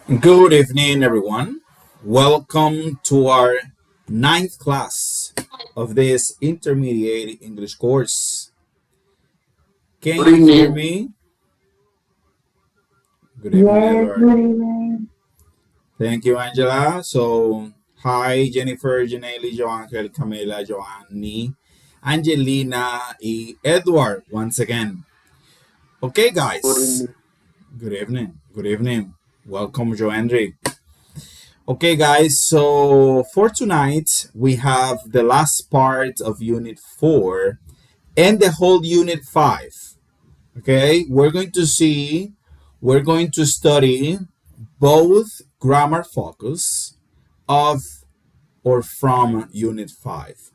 Good evening, everyone. Welcome to our ninth class of this intermediate English course. Can Good you hear evening. me? Good evening, Yes, Edward. good evening. Thank you, Angela. So, hi, Jennifer, Janelle, Joangel, Camila, Joanny, Angelina, y Edward, once again. Okay, Good guys. evening. Good evening. Good evening. Welcome, Joandri. Okay, guys, so for tonight, we have the last part of Unit 4 and the whole Unit 5. Okay, we're going to study both grammar focus of or from Unit 5.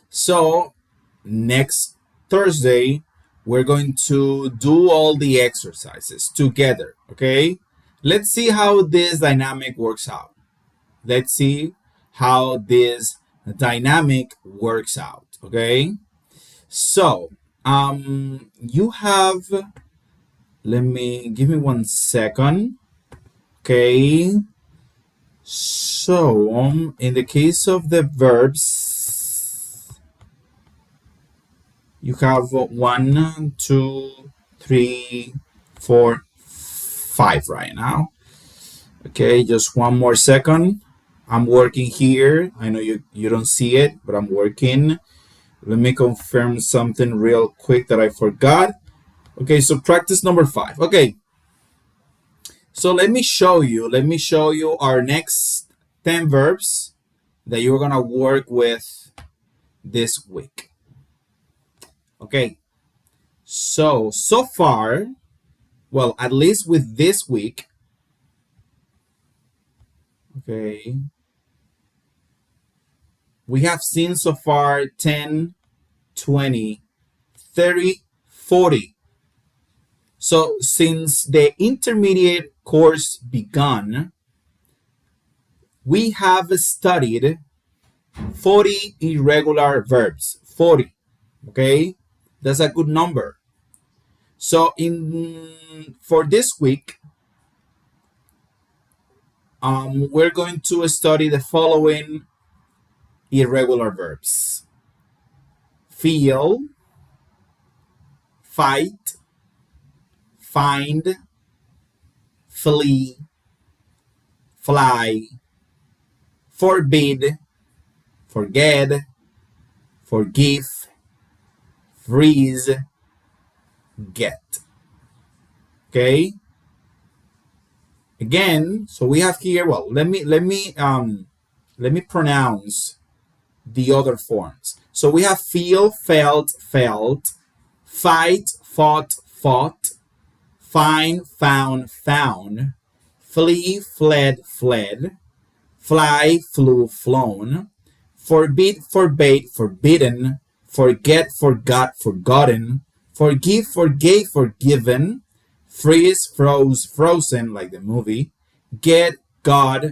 So, next Thursday, we're going to do all the exercises together. Okay, let's see how this dynamic works out. Let's see how this dynamic works out. Okay, so you have, let me give me 1 second. Okay, so in the case of the verbs, you have 1, 2, 3, 4, 5 right now. Okay, just 1 more second. I'm working here. I know you don't see it, but I'm working. Let me confirm something real quick that I forgot. Okay, so practice number 5. Okay, so let me show you our next 10 verbs that you're gonna work with this week. Okay, so far, well, at least with this week, okay, we have seen so far 10, 20, 30, 40. So since the intermediate course begun, we have studied 40 irregular verbs. 40. Okay? That's a good number. So in for this week, we're going to study the following irregular verbs: feel, fight, find, flee, fly, forbid, forget, forgive, freeze, get. Okay? Again, so we have here, well, let me pronounce the other forms. So we have feel, felt, felt, fight, fought, fought, find, found, found, flee, fled, fled, fly, flew, flown, forbid, forbade, forbidden, forget, forgot, forgotten, forgive, forgave, forgiven, freeze, froze, frozen, like the movie, get, got,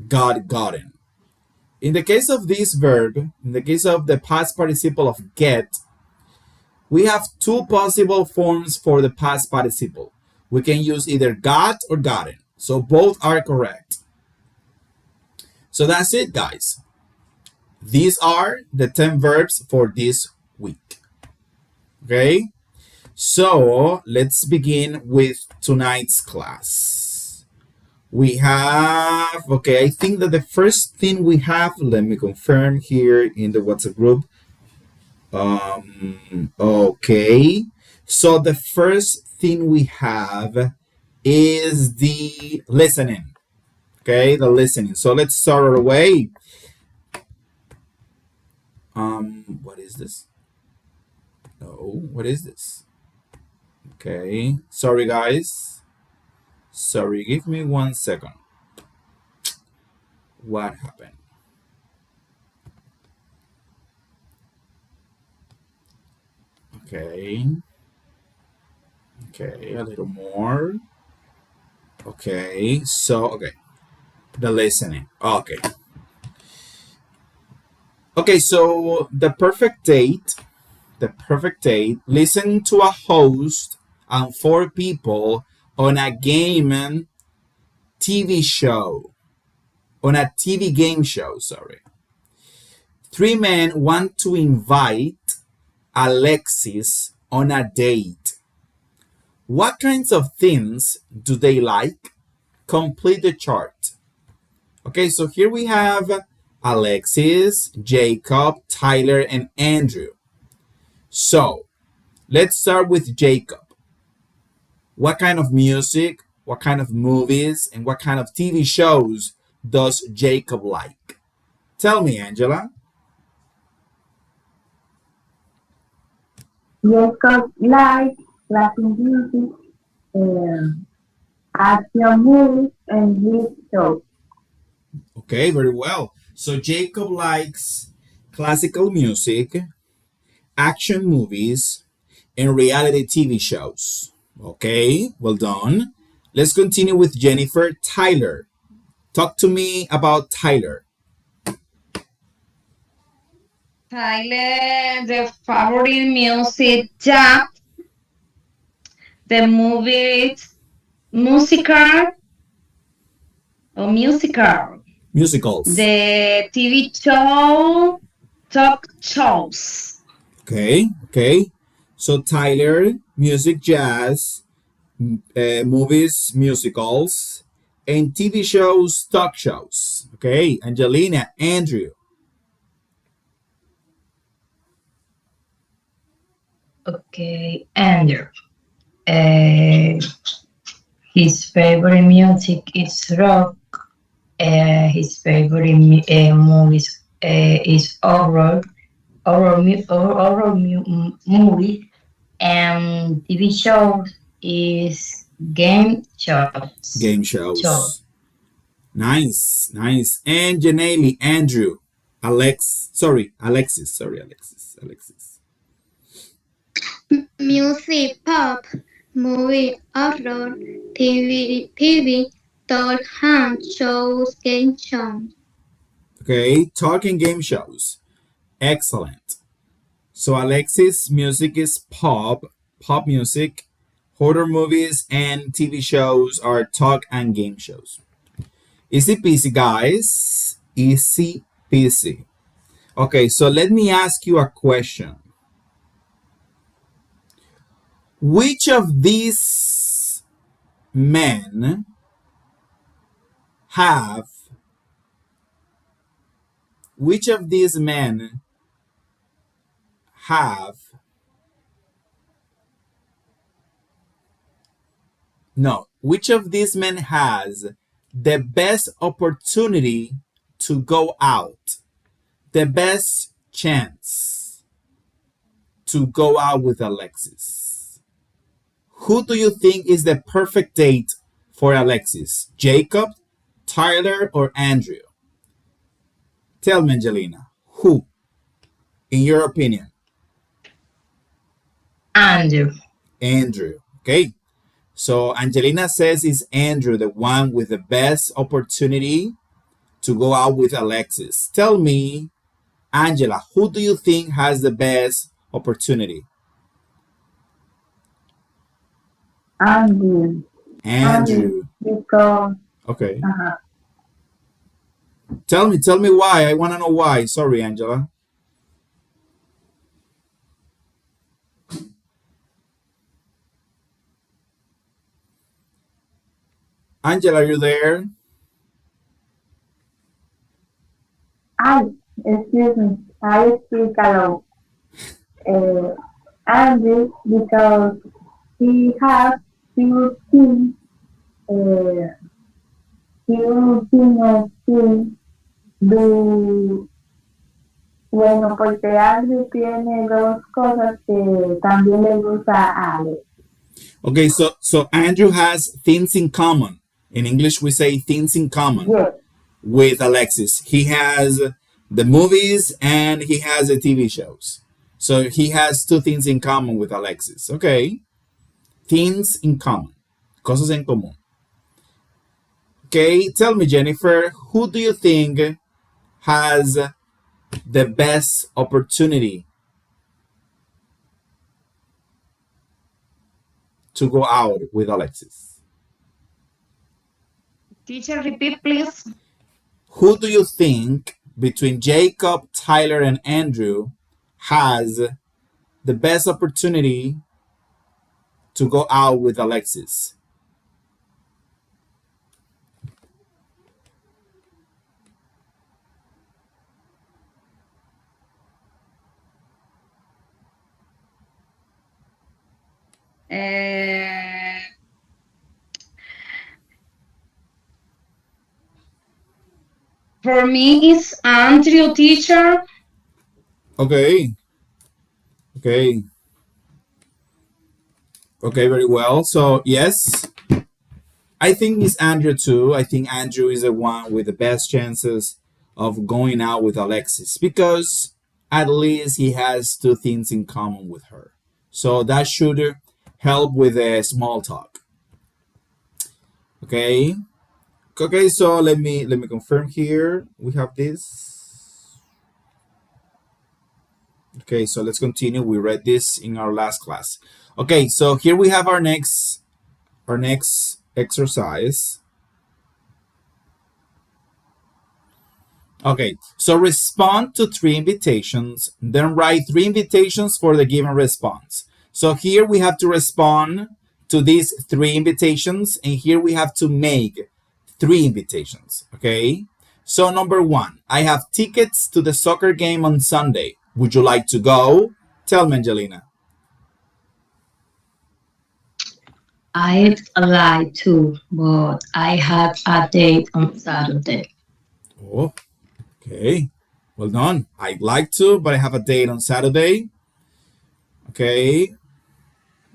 gotten. In the case of this verb, in the case of the past participle of get, we have two possible forms for the past participle. We can use either got or gotten. So both are correct. So that's it, guys. These are the 10 verbs for this week. Okay? So let's begin with tonight's class. We have, okay, I think that the first thing we have, let me confirm here in the WhatsApp group. Okay. So the first thing we have is the listening. Okay, the listening. So let's start our way. What is this? No, what is this? Okay, sorry guys. Sorry, give me 1 second. What happened? Okay. Okay, a little more. Okay, so, okay. The listening. Okay. Okay, so the perfect date, listen to a host and four people on a game TV show, on a TV game show, sorry. Three men want to invite Alexis on a date. What kinds of things do they like? Complete the chart. Okay, so here we have Alexis, Jacob, Tyler, and Andrew. So let's start with Jacob. What kind of music, what kind of movies, and what kind of TV shows does Jacob like? Tell me, Angela. Jacob likes classic music, um, action movies, and his shows. Okay, very well. So Jacob likes classical music, action movies, and reality TV shows. Okay, well done. Let's continue with Jennifer. Tyler. Talk to me about Tyler. Tyler, the favorite music jazz, the movies, musical or musical, Musicals. the TV show, talk shows. Okay. So Tyler, music, jazz, movies, musicals, and TV shows, talk shows. Okay, Angelina, Andrew. Okay, Andrew. Uh, his favorite music is rock. His favorite movies is movie, and TV show is game shows. Game shows. Nice. And Janelle, Andrew, Alexis. Music, pop, movie, horror, TV, talk, hunt, shows, game shows. Okay, talking game shows. Excellent. So Alexis, music is pop music. Horror movies and TV shows are talk and game shows. Easy peasy, guys. Easy peasy. Okay, so let me ask you a question. Which of these men have which of these men have no which of these men has the best opportunity to go out, the best chance to go out with Alexis? Who do you think is the perfect date for Alexis? Jacob, Tyler, or Andrew? Tell me, Angelina, who, in your opinion? Andrew. Andrew. Okay. So Angelina says it's Andrew, the one with the best opportunity to go out with Alexis. Tell me, Angela, who do you think has the best opportunity? Andrew. Andrew. Because Okay. Tell me why. I want to know why. Sorry, Angela. Angela, are you there? excuse me, I speak alone. Andrew, because he has few things, few things do. Bueno, porque Andrew tiene dos cosas que también le gusta a Alex. Okay, so Andrew has things in common. In English, we say things in common. Yes. With Alexis. He has the movies and he has the TV shows. So he has two things in common with Alexis. Okay. Things in common. Cosas en común. Okay. Tell me, Jennifer, who do you think has the best opportunity to go out with Alexis? Teacher, repeat, please. Who do you think between Jacob, Tyler, and Andrew has the best opportunity to go out with Alexis? For me, it's Andrew, teacher. Okay. Okay. Okay, very well. So, yes, I think it's Andrew too. I think Andrew is the one with the best chances of going out with Alexis because at least he has two things in common with her. So that should help with the small talk. Okay. Okay, so let me confirm here. We have this. Okay, so let's continue. We read this in our last class. Okay, so here we have our next exercise. Okay, so respond to three invitations, then write three invitations for the given response. So here we have to respond to these three invitations, and here we have to make three invitations. Okay, so number one, I have tickets to the soccer game on Sunday. Would you like to go? Tell me, Angelina. I'd like to, but I have a date on Saturday. Oh, okay. Well done. I'd like to, but I have a date on Saturday. Okay.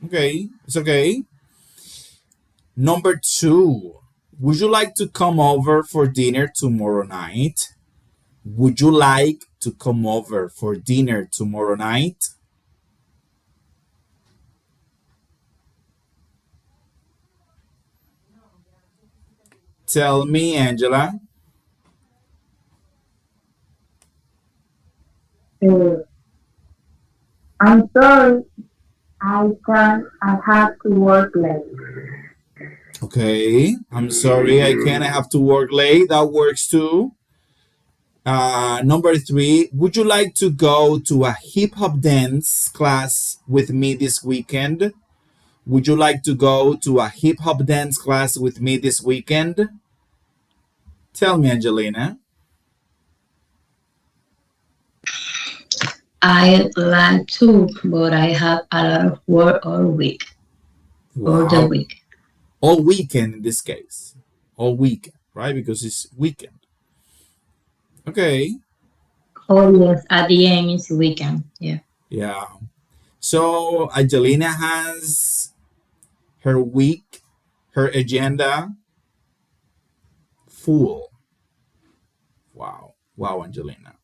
Okay. It's okay. Number two, would you like to come over for dinner tomorrow night? Would you like to come over for dinner tomorrow night? Tell me, Angela. Uh, I'm sorry, I can't. I have to work late. Okay. I'm sorry, I can't. I have to work late. That works too. Number three, would you like to go to a hip hop dance class with me this weekend? Would you like to go to a hip hop dance class with me this weekend? Tell me, Angelina. I'd like to, but I have a lot of work all week or the Wow. week. All weekend in this case. All weekend, right? Because it's weekend. Okay. Oh yes, at the end it's weekend. Yeah. Yeah. So Angelina has her week, her agenda full. Wow. Wow, Angelina.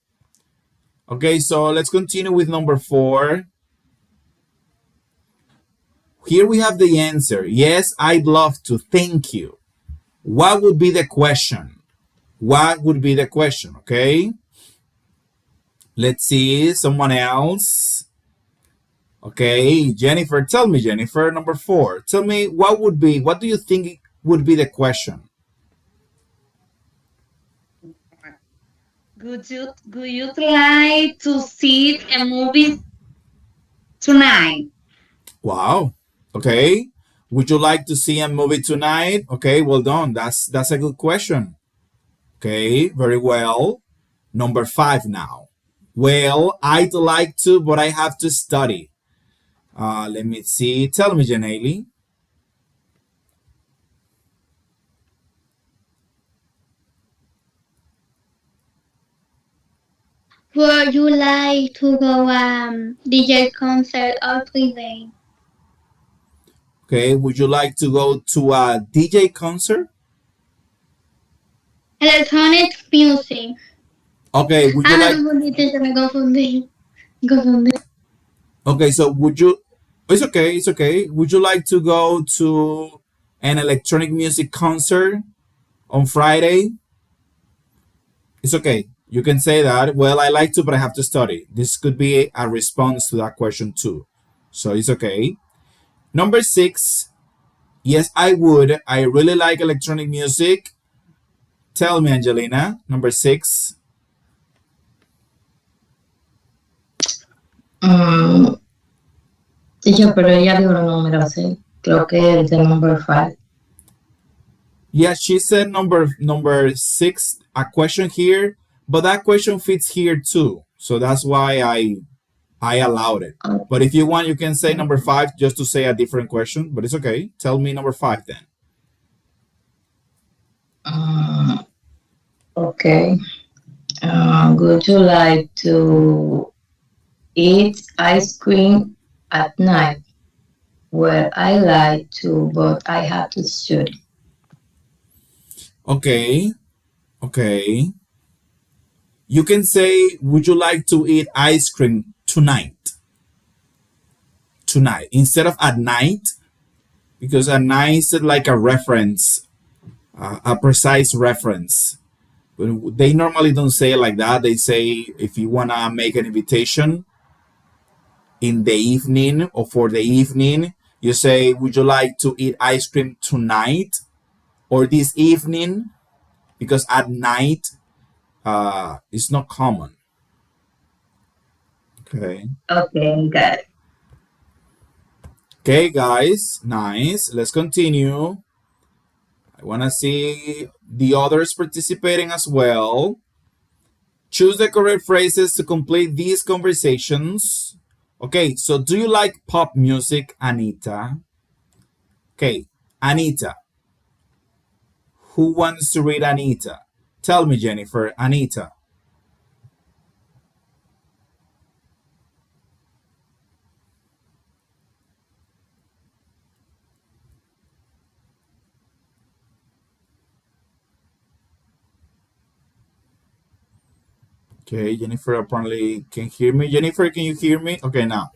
Okay, so let's continue with number four. Here we have the answer. Yes, I'd love to. Thank you. What would be the question? What would be the question? Okay. Let's see. Someone else. Okay, Jennifer, tell me, Jennifer, number four. Tell me what do you think would be the question? Would you like to see a movie tonight? Wow. Okay. Would you like to see a movie tonight? Okay, well done. That's a good question. Okay, very well. Number five now. Well, I'd like to, but I have to study. Let me see. Tell me, Janelle. Would you like to go DJ concert or play? Okay, would you like to go to a DJ concert? Electronic music. Okay, would you Ah, like? me confundiste, se me confundí. Me confundí. Okay, so would you? It's okay. It's okay. Would you like to go to an electronic music concert on Friday? It's okay. You can say that. Well, I like to, but I have to study. This could be a response to that question too. So it's okay. Number six. Yes, I would. I really like electronic music, Tell me, Angelina, number 6. Mm, teacher, pero ella dijo el número 6. Creo que es the number 5. Yeah, she said number 6, a question here, but that question fits here too. So that's why I allowed it. But if you want, you can say number 5 just to say a different question, but it's okay. Tell me number 5 then. Okay. Would you like to eat ice cream at night? Well, I like to, but I have to study. Okay. Okay. You can say, would you like to eat ice cream tonight? Tonight. Instead of at night, because at night is like a reference, a precise reference. But they normally don't say it like that. They say, if you want to make an invitation in the evening or for the evening, you say, would you like to eat ice cream tonight or this evening? Because at night, it's not common. Okay. Okay, got it. Okay, guys, nice. Let's continue. I want to see the others participating as well. Choose the correct phrases to complete these conversations. Okay, so do you like pop music, Anita? Okay, Anita. Who wants to read Anita? Tell me, Jennifer. Anita. Okay, Jennifer apparently can hear me. Jennifer, can you hear me? Okay, now.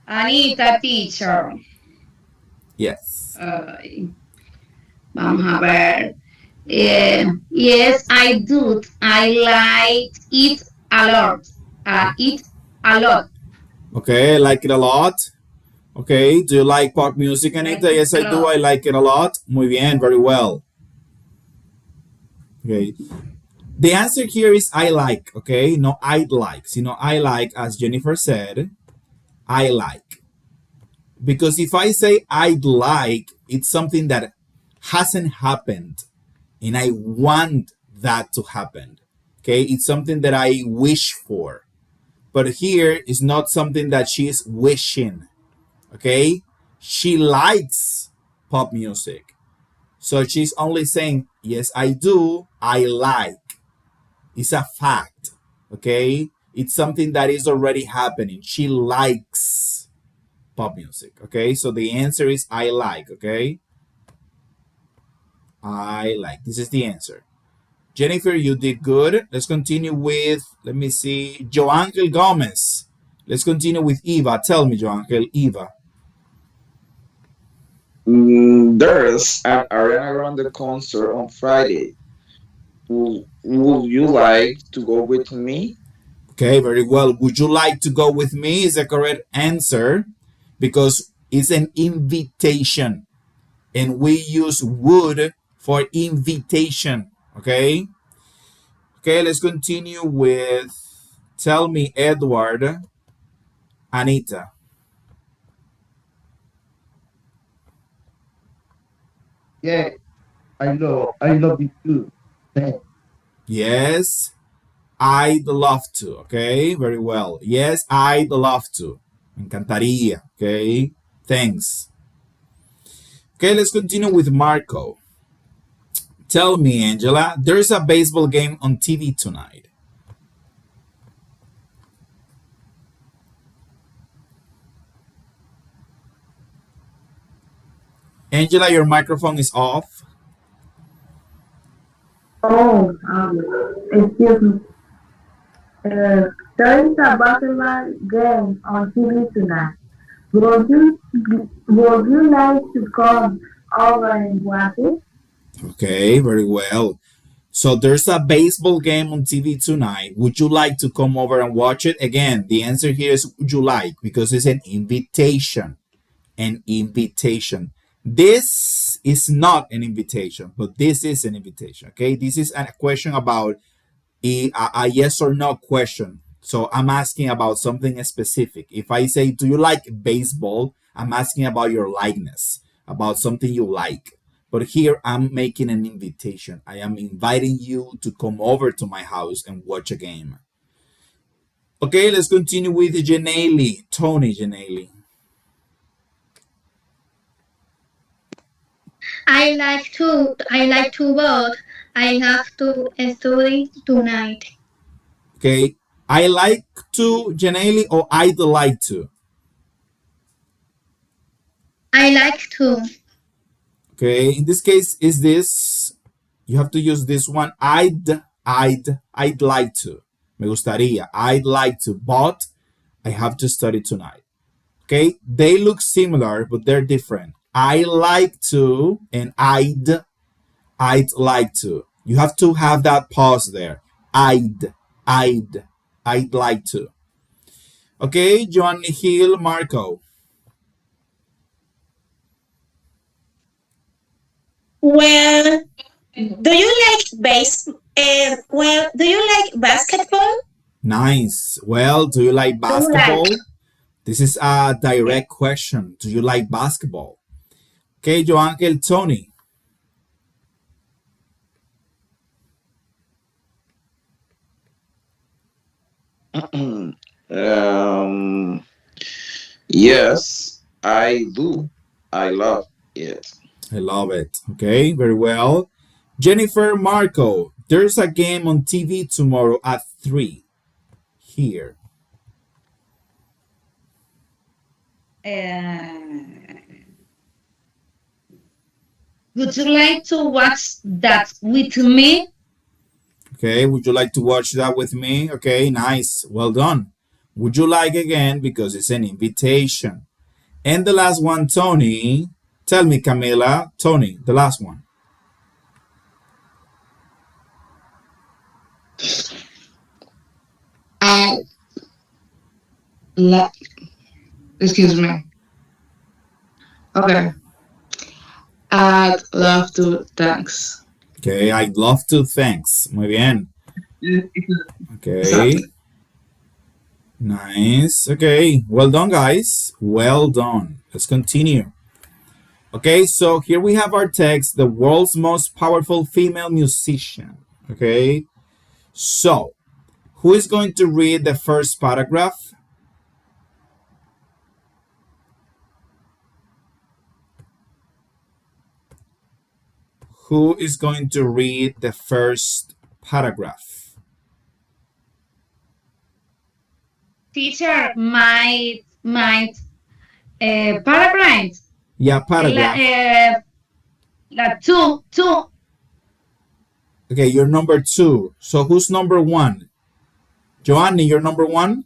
Anita, teacher. Yes. Vamos a ver. Yes, I do. I like it a lot. Eat a lot. Okay, I like it a lot. Okay, do you like pop music, Anita? Yes, I do. I like it a lot. Muy bien, very well. Okay. The answer here is I like, okay? No, I'd like. I like, as Jennifer said, I like. Because if I say I'd like, it's something that hasn't happened and I want that to happen. Okay, it's something that I wish for. But here is not something that she's wishing. Okay, she likes pop music. So she's only saying, yes, I do, I like. It's a fact. Okay, it's something that is already happening. She likes pop music. Okay, so the answer is I like. Okay, I like. This is the answer. Jennifer, you did good. Let's continue with, let me see, Joangel Gomez. Let's continue with Eva. Tell me, Joangel, Eva. There's an Ariana Grande concert on Friday. Would you like to go with me? Okay, very well. Would you like to go with me? Is the correct answer because it's an invitation and we use would for invitation. Okay. Okay, let's continue with, tell me, Edward, Anita. Yeah, I love it too. Thanks. Yes, I'd love to. Okay, very well. Yes, I'd love to. Me encantaría. Okay, thanks. Okay, let's continue with Marco. Tell me, Angela, there's a baseball game on TV tonight. Angela, your microphone is off. Oh, excuse me. There is a basketball game on TV tonight. Would you would you like to come over and watch it? Okay, very well. So there's a baseball game on TV tonight. Would you like to come over and watch it? Again, the answer here is would you like because it's an invitation. An invitation. This is not an invitation, but this is an invitation. Okay, this is a question about a yes or no question. So I'm asking about something specific. If I say, "Do you like baseball?" I'm asking about your likeness, about something you like. But here I'm making an invitation. I am inviting you to come over to my house and watch a game. Okay, let's continue with Janelle. Tony Janelle. I like to work. I have to study tonight. Okay, I like to Janelle or I'd like to. I like to. Okay, in this case, is this you have to use this one. I'd like to. Me gustaría. I'd like to, but I have to study tonight. Okay, they look similar, but they're different. I like to and I'd like to. You have to have that pause there. I'd, I'd like to. Okay, Joan Hill Marco. Well, do you like do you like basketball? Nice. Well, do you like Do you like? basketball? This is a direct question. Do you like basketball? Okay, Joangel Tony. um, yes, I do. I love it. I love it. Okay, very well. Jennifer Marco. There's a game on TV tomorrow at 3 here. Uh, would you like to watch that with me? Okay, would you like to watch that with me? Okay, nice. Well done. Would you like again because it's an invitation. And the last one, Tony. Tell me, Camila. Tony, the last one. I la- excuse me. Okay. I'd love to. Thanks. Okay, I'd love to. Thanks. Muy bien. Exactly. Okay, nice. Okay, well done, guys. Well done. Let's continue. Okay, so here we have our text, the world's most powerful female musician. Okay, so who is going to read the first paragraph? Who is going to read the first paragraph? Teacher, might paragraph. Yeah, La, paragraph. two. Okay, you're number 2. So who's number 1? Joanny, you're number 1?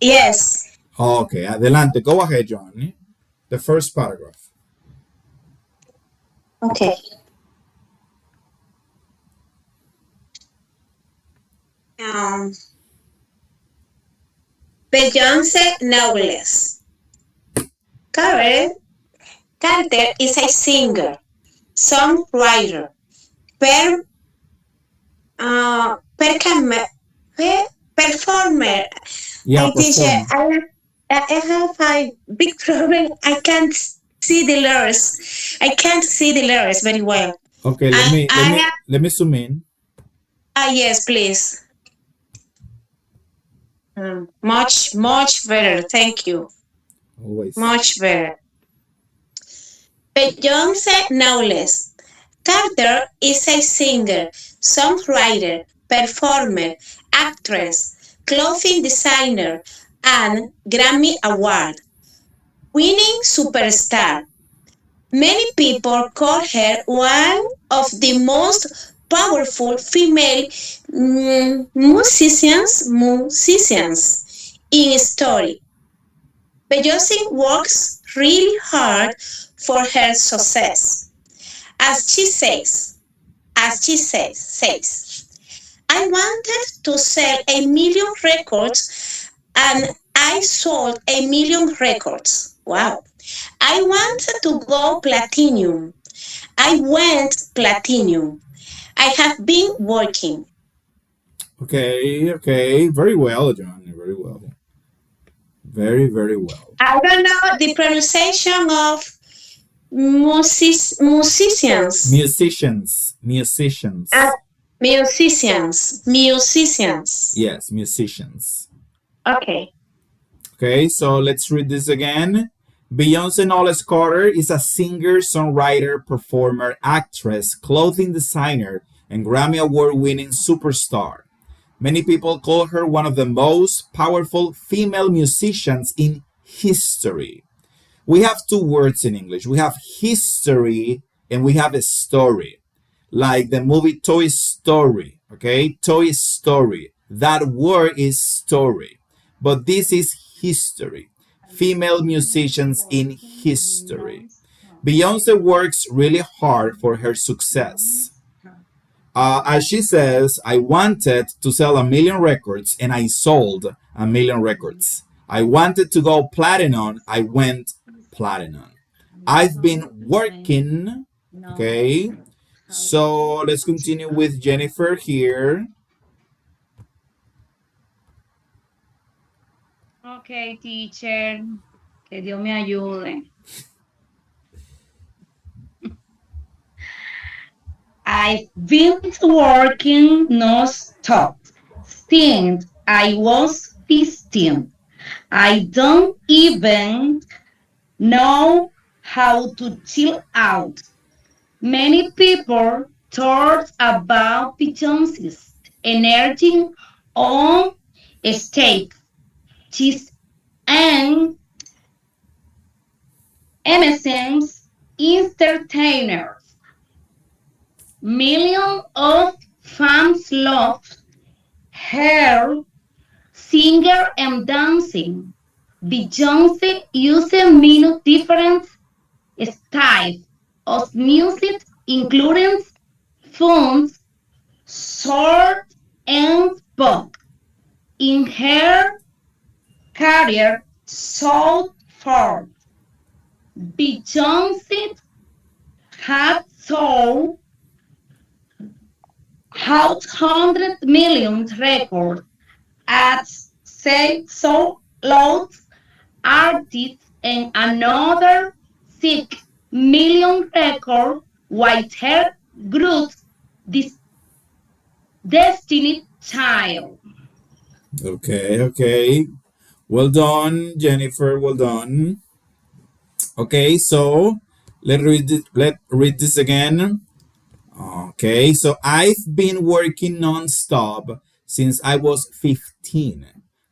Yes. Okay, adelante. Go ahead, Joanny. The first paragraph. Okay. Um, Beyoncé Knowles. Karen Carter is a singer, songwriter, per, percam- per, performer. Yeah, I teacher, performer. I have a big problem. I can't see the lyrics. I can't see the lyrics very well. Okay, let I, me let me I, let me zoom in. yes, please. Much better. Thank you. Always. Much better. Beyoncé Knowles. Carter is a singer, songwriter, performer, actress, clothing designer, and Grammy Award winning superstar. Many people call her one of the most powerful female musicians in history. Beyoncé works really hard for her success. As she says, says, I wanted to sell 1 million records and I sold 1 million records. Wow. I wanted to go platinum. I went platinum. I have been working. Okay, okay. Very well, John. Very well. Very, very well. I don't know the pronunciation of musicians. Musicians. Uh, Musicians. musicians. Yes, musicians. Okay. Okay, so let's read this again. Beyonce Knowles Carter is a singer, songwriter, performer, actress, clothing designer, and Grammy Award winning superstar. Many people call her one of the most powerful female musicians in history. We have two words in English. We have history and we have a story. Like the movie Toy Story, okay? Toy Story. That word is story. But this is history. Female musicians in history. Beyonce works really hard for her success. As she says, I wanted to sell 1 million records and I sold 1 million records. I wanted to go platinum, I went platinum. I've been working, okay? So let's continue with Jennifer here. Okay, teacher. Que Dios me ayude. I've been working non-stop since I was 15. I don't even know how to chill out. Many people talk about Beyoncé's energy on stage. She's an MSM's entertainer. Millions of fans love her singer and dancing. Beyoncé uses many different styles of music, including funk, soul, and pop. In her career so far, Beyoncé has sold out 100 million records at say so loud artists and another 6 million record white hair group this Destiny Child. Okay, okay. Well done, Jennifer. Well done. Okay, so let read this again. Okay, so I've been working non-stop since I was 15.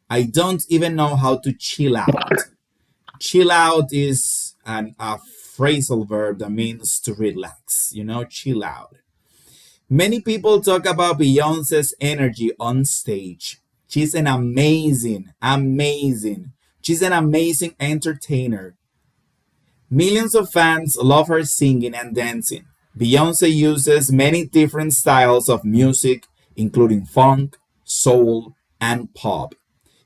I don't even know how to chill out. Chill out is a phrasal verb that means to relax, chill out. Many people talk about Beyonce's energy on stage. She's an amazing. She's an amazing entertainer. Millions of fans love her singing and dancing. Beyonce uses many different styles of music, including funk, soul, and pop.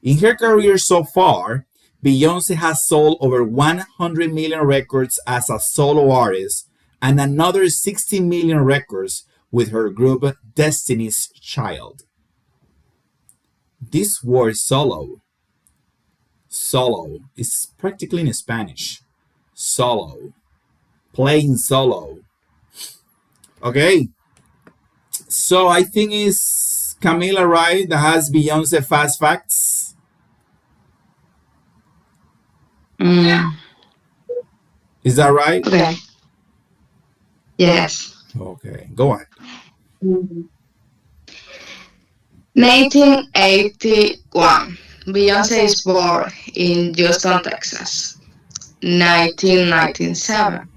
In her career so far, Beyonce has sold over 100 million records as a solo artist and another 60 million records with her group Destiny's Child. This word solo, is practically in Spanish. Solo, playing solo. Okay, so I think it's Camila, right, that has Beyonce fast facts. Mm, Is that right? okay. Yes. Okay, go on. 1981. Beyonce is born in Houston, Texas. 1997.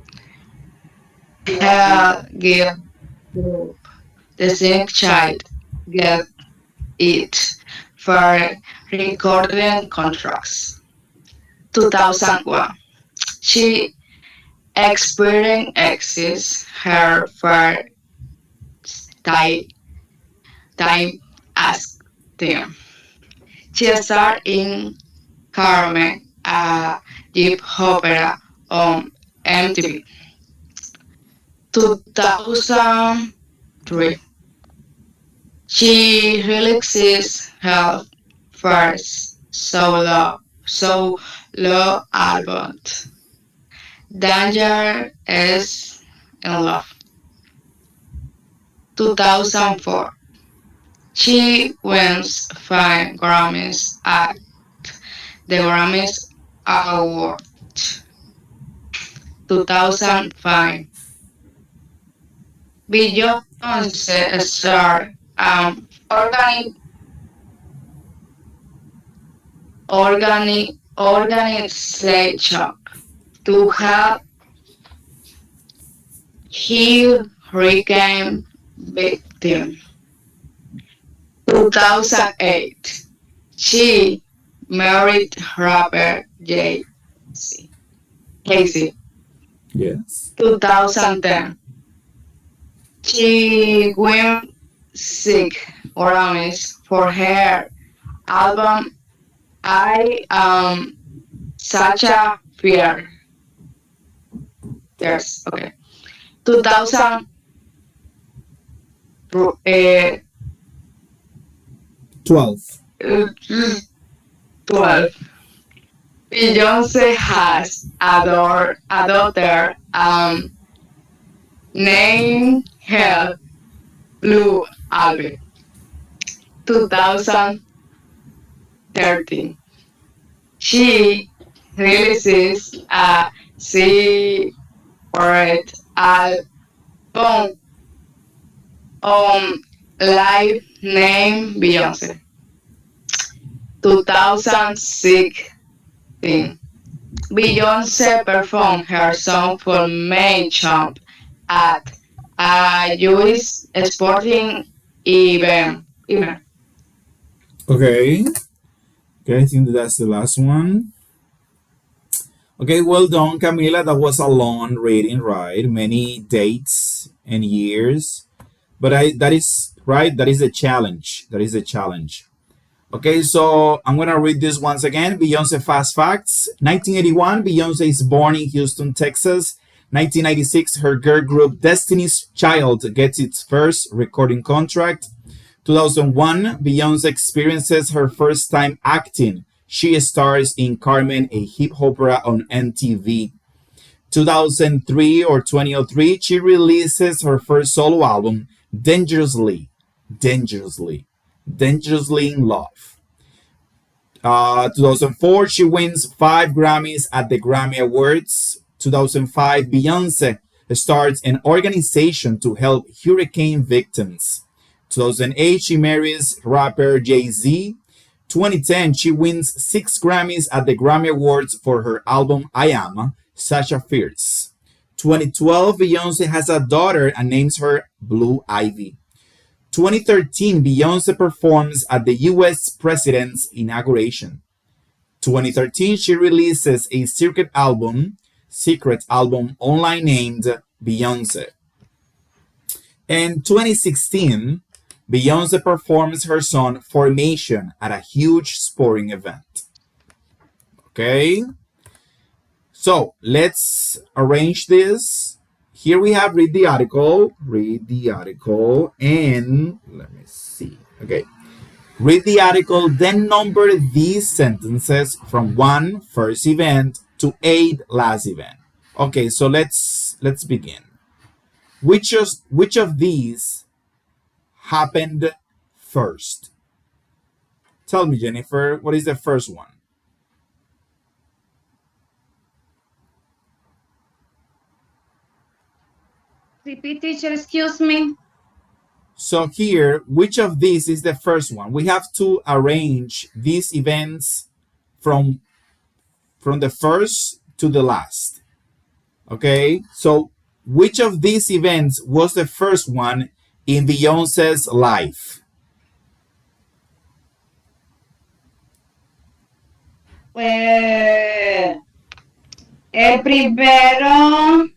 Her give the same child get it for recording contracts. 2001. She experienced her first time, time as them. She starred in Carmen, a hip opera on MTV. 2003, she releases her first solo album, Danger is in Love. 2004, she wins 5 Grammys at the Grammys Award. 2005, Beyoncé starred organization to help heal hurricane victims. 2008, she married rapper Casey. Yes. 2010, she won 6 Grammys for her album I Am Such a Fierce. Okay. 2012, 12. Beyonce has a daughter named her Blue Album. 2013, she releases a secret album on live named Beyonce. 2016, Beyonce performed her song for main champ at a US sporting event. Okay. Okay, I think that's the last one. Okay, well done, Camila. That was a long reading, right? Many dates and years. But that is right. That is a challenge. That is a challenge. Okay, so I'm gonna read this once again. Beyonce fast facts. 1981, Beyonce is born in Houston, Texas. 1996, her girl group Destiny's Child gets its first recording contract. 2001, Beyonce experiences her first time acting. She stars in Carmen, a hip opera on MTV. 2003 or 2003, she releases her first solo album, Dangerously, Dangerously, Dangerously in Love. 2004, she wins 5 Grammys at the Grammy Awards. 2005, Beyonce starts an organization to help hurricane victims. 2008, she marries rapper Jay-Z. 2010, she wins 6 Grammys at the Grammy Awards for her album I Am Such a Fierce. 2012, Beyonce has a daughter and names her Blue Ivy. 2013, Beyonce performs at the US president's inauguration. 2013, she releases a secret album online named Beyonce. In 2016, Beyonce performs her song Formation at a huge sporting event. Okay, so let's arrange this. Here we have read the article, and let me see. Okay, read the article, then number these sentences from 1 first event to 8 last event. Okay, so let's begin. Which of these happened first? Tell me, Jennifer, what is the first one? Repeat, teacher, excuse me. So here, which of these is the first one? We have to arrange these events from the first to the last. Okay, so which of these events was the first one in Beyonce's life? Pues el primero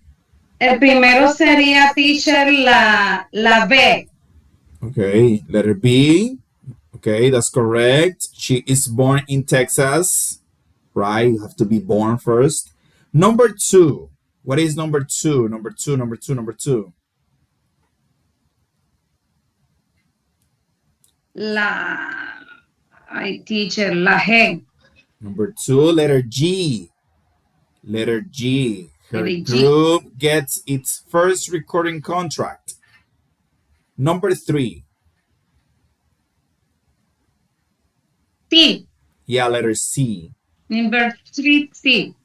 sería, teacher, la B. Okay, letter B. Okay, that's correct. She is born in Texas. right? You have to be born first. Number two. What is number two? Number two, number two, number two. Teacher, la G. Number two, letter G. Letter G. Her Letter G. group gets its first recording contract. Number three. T. Yeah, letter C. Number three, C.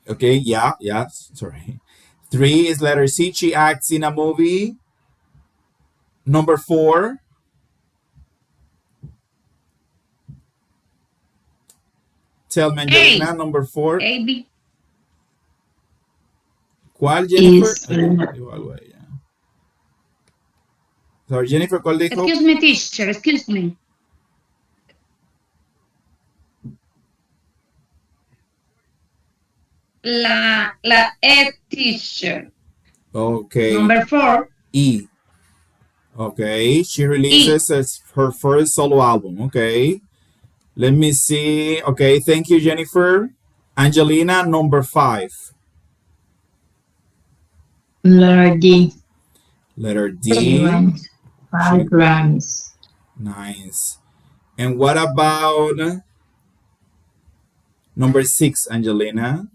Okay, yeah, sorry. Three is letter C. She acts in a movie. Number four. Tell me, Angelina, number four. A, B. ¿Cuál, Jennifer? Is Sorry, Jennifer, ¿cuál dijo? Excuse me, teacher, excuse me. La E, teacher. Okay. Number four. E. Okay, she releases her first solo album. Okay, let me see. Okay, thank you, Jennifer. Angelina, number five. letter D. Letter D. 5 rhymes. Nice. And what about number six, Angelina?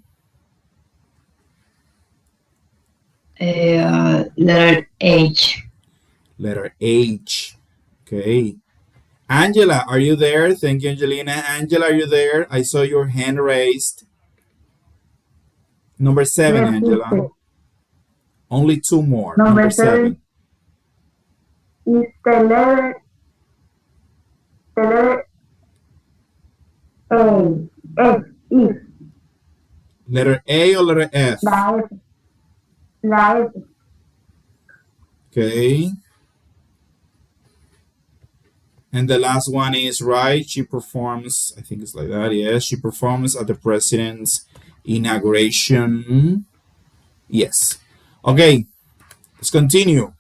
Letter H. Letter H. Okay. Angela, are you there? Thank you, Angelina. Angela, are you there? I saw your hand raised. Number seven, Yes, Angela. teacher. Only two more. Number seven is the letter A. F. If. Letter A or letter F? La F. La F. Okay. And the last one is right. She performs, I think it's like that. Yes, she performs at the president's inauguration. Yes. Okay, let's continue.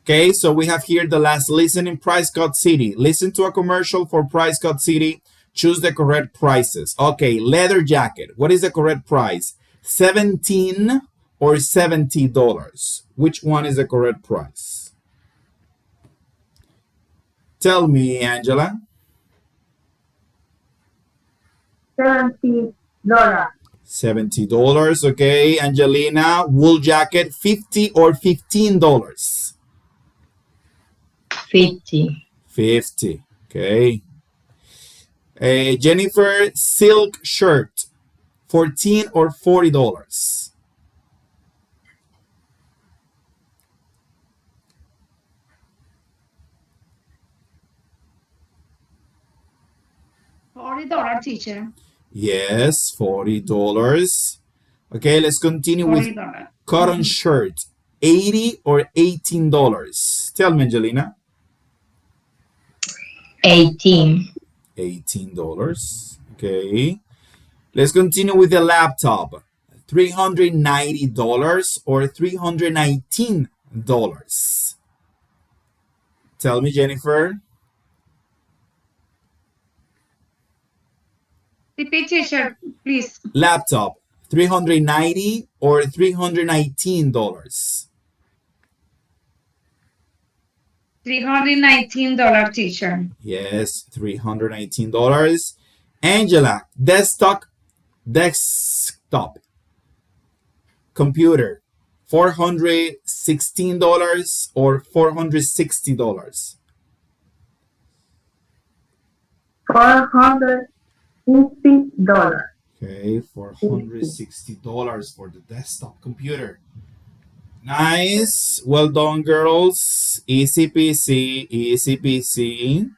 Okay, so we have here the last listening price cut city. Listen to a commercial for price cut city. Choose the correct prices. Okay, leather jacket. What is the correct price? $17 or $70? Which one is the correct price? Tell me, Angela. $70. $70. Okay, Angelina, wool jacket, $50 or $15? 50. 50. Okay. Jennifer, silk shirt, $14 or $40? $40, teacher. Yes, $40. Okay, let's continue with $40. cotton shirt, $80 or $18? Tell me, Angelina. 18. $18. Okay. Let's continue with the laptop. $390 or $319? Tell me, Jennifer. Repeat, teacher, please. Laptop, $390 or $319? $319, teacher. Yes, $319. Angela, desktop computer, $416 or $460? $450. Okay, $460 for the desktop computer. Nice. Well done, girls. Easy peasy, easy peasy.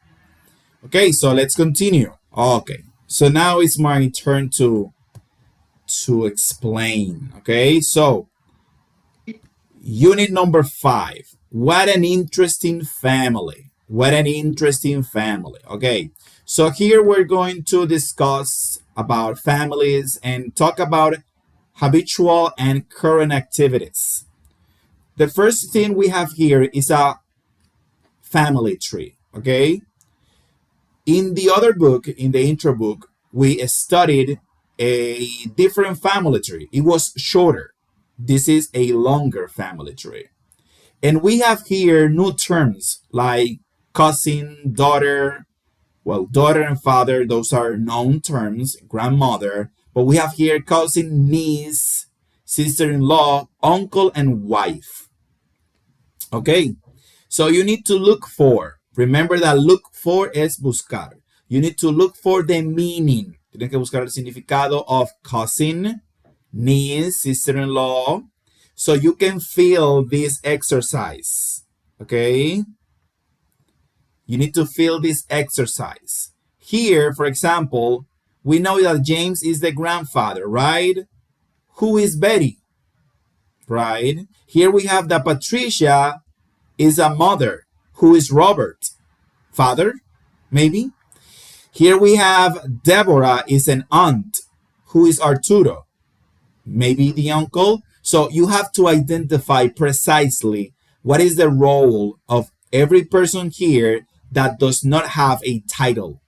Okay, so let's continue. Okay, so now it's my turn to explain. Okay, so unit number 5. What an interesting family. What an interesting family. Okay, so here we're going to discuss about families and talk about habitual and current activities. The first thing we have here is a family tree. Okay, in the other book, in the intro book, we studied a different family tree. It was shorter. This is a longer family tree. And we have here new terms like cousin, daughter, well, daughter and father, those are known terms, grandmother. But we have here cousin, niece, sister in law, uncle, and wife. Okay, so you need to look for, remember that look for es buscar. You need to look for the meaning. Tienes que buscar el significado of cousin, niece, sister in law, so you can feel this exercise. Okay? You need to feel this exercise. Here, for example, we know that James is the grandfather, right? Who is Betty? Right? Here we have that Patricia is a mother. Who is Robert? Father? Maybe? Here we have Deborah is an aunt. Who is Arturo? Maybe the uncle? So you have to identify precisely what is the role of every person here that does not have a title.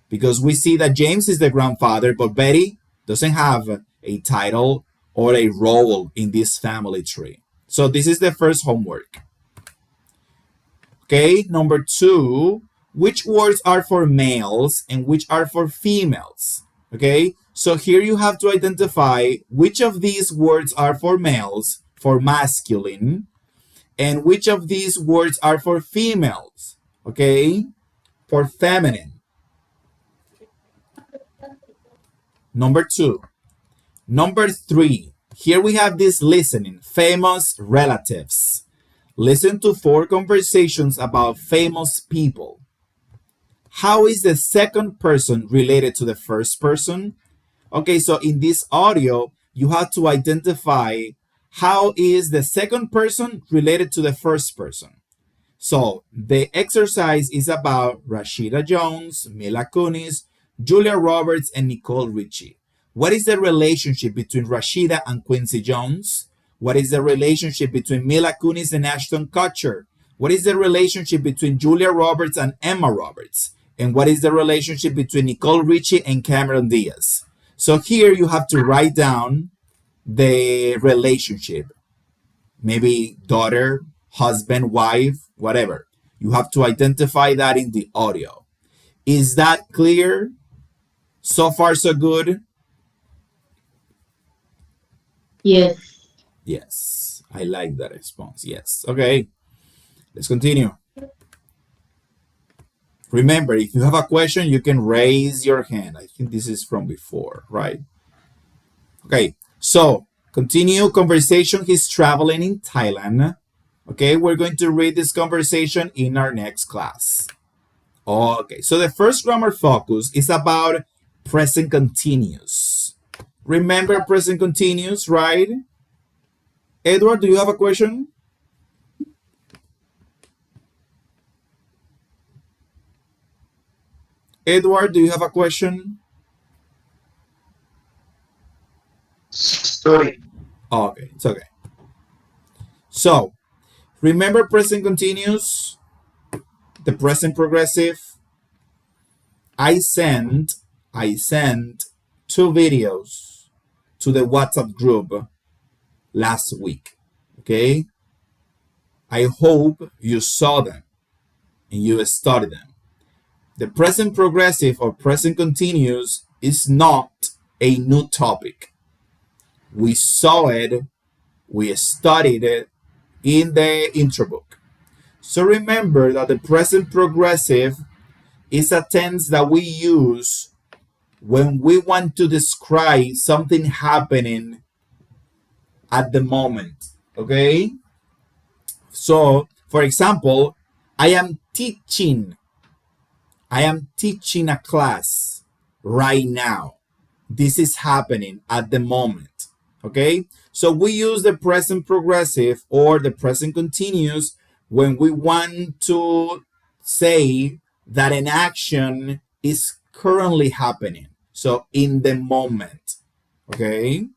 Because we see that James is the grandfather, but Betty doesn't have a title or a role in this family tree. So this is the first homework. Okay, number 2, which words are for males and which are for females? Okay, so here you have to identify which of these words are for males, for masculine, and which of these words are for females, okay, for feminine. Number 2. Number 3, here we have this listening, famous relatives. Listen to 4 conversations about famous people. How is the second person related to the first person? Okay, so in this audio, you have to identify how is the second person related to the first person. So the exercise is about Rashida Jones, Mila Kunis, Julia Roberts, and Nicole Richie. What is the relationship between Rashida and Quincy Jones? What is the relationship between Mila Kunis and Ashton Kutcher? What is the relationship between Julia Roberts and Emma Roberts? And what is the relationship between Nicole Richie and Cameron Diaz? So here you have to write down the relationship. Maybe daughter, husband, wife, whatever. You have to identify that in the audio. Is that clear? So far, so good? Yes. Yes, I like that response. Yes. Okay, let's continue. Remember, if you have a question, you can raise your hand. I think this is from before, right? Okay, so continue conversation. He's traveling in Thailand. Okay, we're going to read this conversation in our next class. Okay, so the first grammar focus is about present continuous. Remember present continuous, right? Edward, do you have a question? Edward, do you have a question? Sorry. Okay, it's okay. So, remember present continuous? The present progressive? I sent 2 videos to the WhatsApp group last week. Okay? I hope you saw them and you studied them. The present progressive or present continuous is not a new topic. We saw it, we studied it in the intro book. So remember that the present progressive is a tense that we use when we want to describe something happening at the moment. Okay? So, for example, I am teaching a class right now. This is happening at the moment. Okay? So we use the present progressive or the present continuous when we want to say that an action is currently happening. So in the moment. Okay?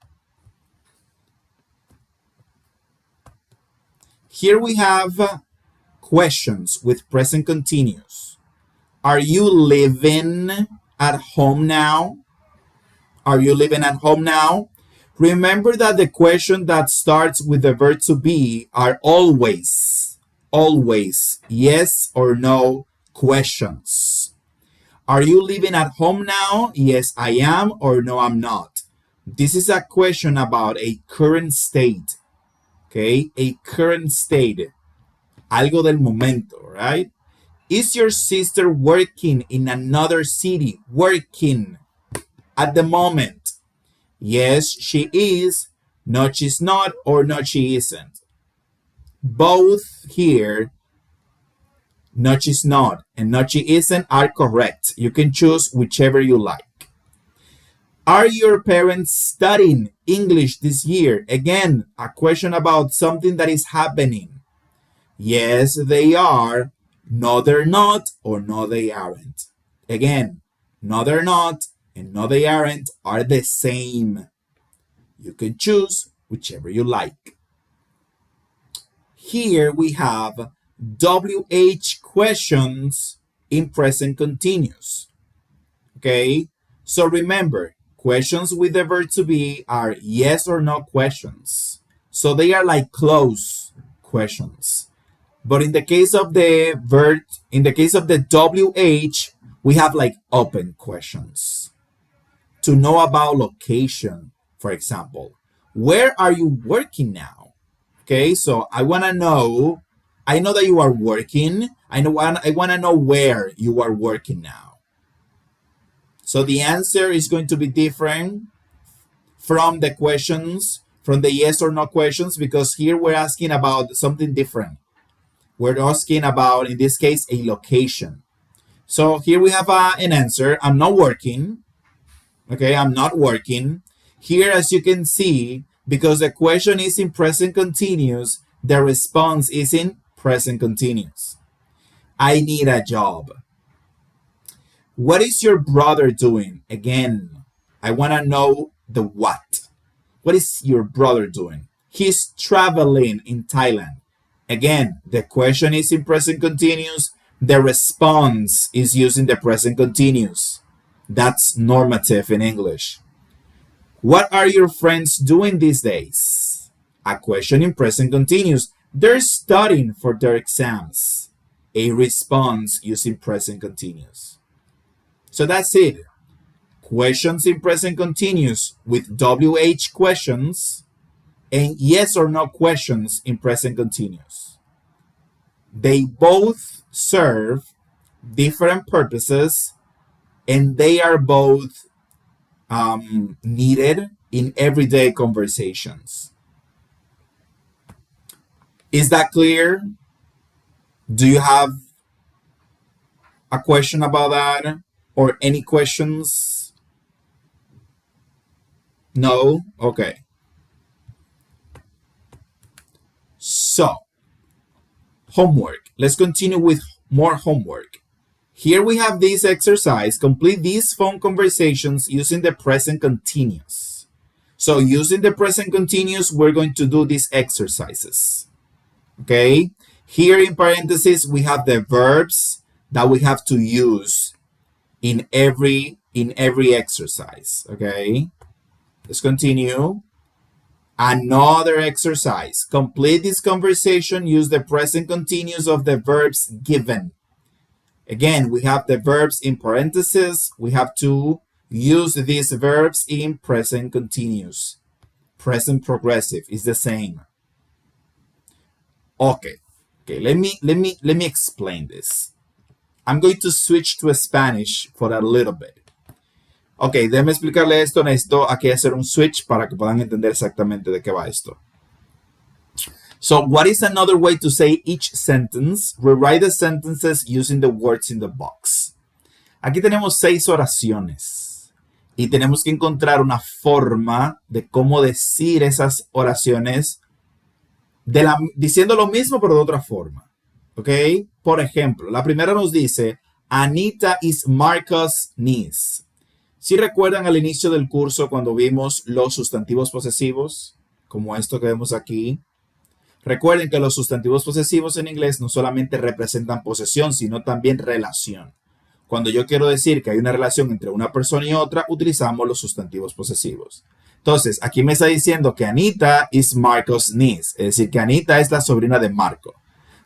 Here we have questions with present continuous. Are you living at home now? Are you living at home now? Remember that the question that starts with the verb to be are always yes or no questions. Are you living at home now? Yes, I am, or no, I'm not. This is a question about a current state. Okay, a current state. Algo del momento, right? Is your sister working in another city? Working at the moment. Yes, she is. No, she's not, or no, she isn't. Both here, no, she's not, and no, she isn't are correct. You can choose whichever you like. Are your parents studying English this year? Again, a question about something that is happening. Yes, they are. No, they're not, or no, they aren't. Again, no, they're not, and no, they aren't are the same. You can choose whichever you like. Here we have WH questions in present continuous. Okay, so remember, questions with the verb to be are yes or no questions. So they are like close questions. But in the case of the verb, in the case of the WH, we have like open questions. To know about location, for example. Where are you working now? Okay, so I want to know, I know that you are working. I want to know where you are working now. So the answer is going to be different from the questions, from the yes or no questions, because here we're asking about something different. We're asking about, in this case, a location. So here we have an answer. I'm not working. Okay, I'm not working. Here, as you can see, because the question is in present continuous, the response is in present continuous. I need a job. What is your brother doing? Again, I want to know the what. What is your brother doing? He's traveling in Thailand. Again, the question is in present continuous. The response is using the present continuous. That's normative in English. What are your friends doing these days? A question in present continuous. They're studying for their exams. A response using present continuous. So that's it. Questions in present continuous with WH questions and yes or no questions in present continuous. They both serve different purposes and they are both needed in everyday conversations. Is that clear? Do you have a question about that or any questions? No? Okay. So, homework. Let's continue with more homework. Here we have this exercise. Complete these phone conversations using the present continuous. So using the present continuous, we're going to do these exercises. Okay? Here in parentheses, we have the verbs that we have to use in every exercise. Okay? Let's continue. Another exercise. Complete this conversation. Use the present continuous of the verbs given. Again, we have the verbs in parentheses. We have to use these verbs in present continuous. Present progressive is the same. Okay. Let me explain this. I'm going to switch to Spanish for a little bit. Ok, déjame explicarle esto. Necesito aquí hacer un switch para que puedan entender exactamente de qué va esto. So, what is another way to say each sentence? Rewrite the sentences using the words in the box. Aquí tenemos 6 oraciones y tenemos que encontrar una forma de cómo decir esas oraciones diciendo lo mismo pero de otra forma. ¿Ok? Por ejemplo, la primera nos dice, Anita is Marcus' niece. Si recuerdan al inicio del curso cuando vimos los sustantivos posesivos, como esto que vemos aquí, recuerden que los sustantivos posesivos en inglés no solamente representan posesión, sino también relación. Cuando yo quiero decir que hay una relación entre una persona y otra, utilizamos los sustantivos posesivos. Entonces, aquí me está diciendo que Anita is Marco's niece, es decir, que Anita es la sobrina de Marco.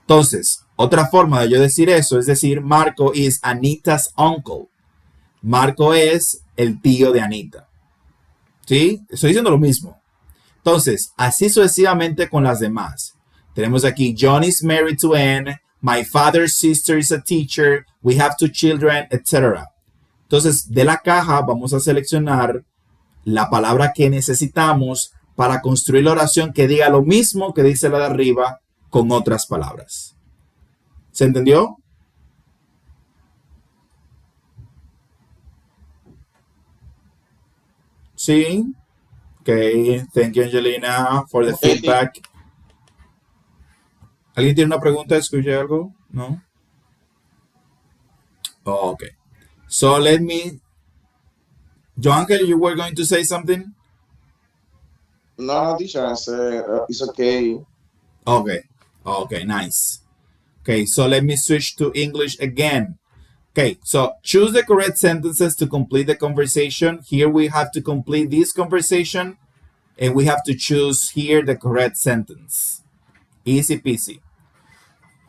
Entonces, otra forma de yo decir eso es decir, Marco is Anita's uncle. Marco es el tío de Anita. ¿Sí? Estoy diciendo lo mismo. Entonces, así sucesivamente con las demás. Tenemos aquí, John is married to Anne, my father's sister is a teacher, we have 2 children, etc. Entonces, de la caja vamos a seleccionar la palabra que necesitamos para construir la oración que diga lo mismo que dice la de arriba con otras palabras. ¿Se entendió? Sí. Okay, thank you, Angelina, for the Okay. feedback. ¿Alguien tiene una pregunta? ¿Escuché algo? ¿No? Oh, okay. So let me... Joangel, you were going to say something? No, teacher, I said it's okay. Okay. Okay, nice. Okay, so let me switch to English again. Okay, so choose the correct sentences to complete the conversation. Here we have to complete this conversation and we have to choose here the correct sentence. Easy peasy.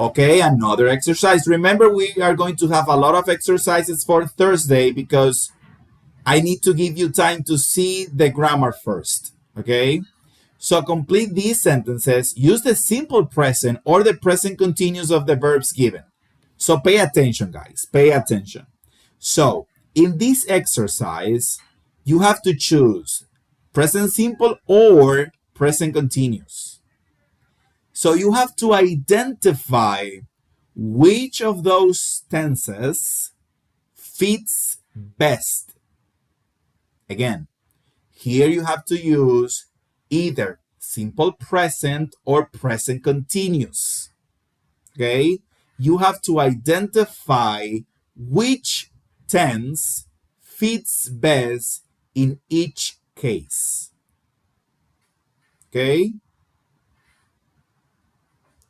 Okay, another exercise. Remember, we are going to have a lot of exercises for Thursday because I need to give you time to see the grammar first. Okay, so complete these sentences. Use the simple present or the present continuous of the verbs given. So pay attention, guys. Pay attention. So in this exercise, you have to choose present simple or present continuous. So you have to identify which of those tenses fits best. Again, here you have to use either simple present or present continuous. Okay? You have to identify which tense fits best in each case. Okay?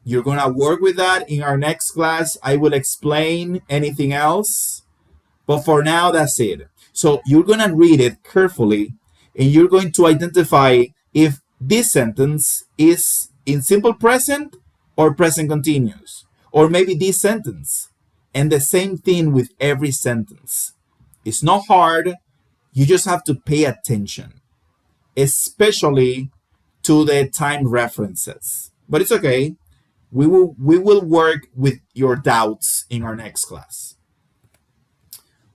You're going to work with that in our next class. I will explain anything else. But for now, that's it. So you're going to read it carefully and you're going to identify if this sentence is in simple present or present continuous. Or maybe this sentence. And the same thing with every sentence. It's not hard. You just have to pay attention. Especially to the time references. But it's okay. We will work with your doubts in our next class.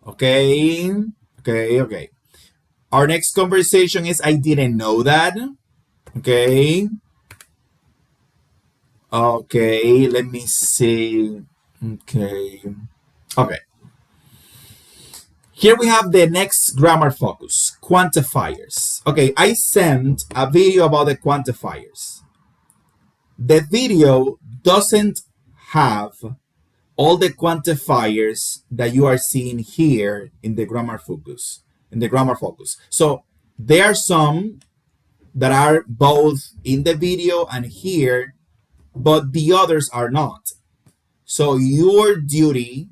Okay. Our next conversation is I didn't know that. Okay, let me see. Okay. Here we have the next grammar focus, quantifiers. Okay, I sent a video about the quantifiers. The video doesn't have all the quantifiers that you are seeing here in the grammar focus. So there are some that are both in the video and here, but the others are not. So your duty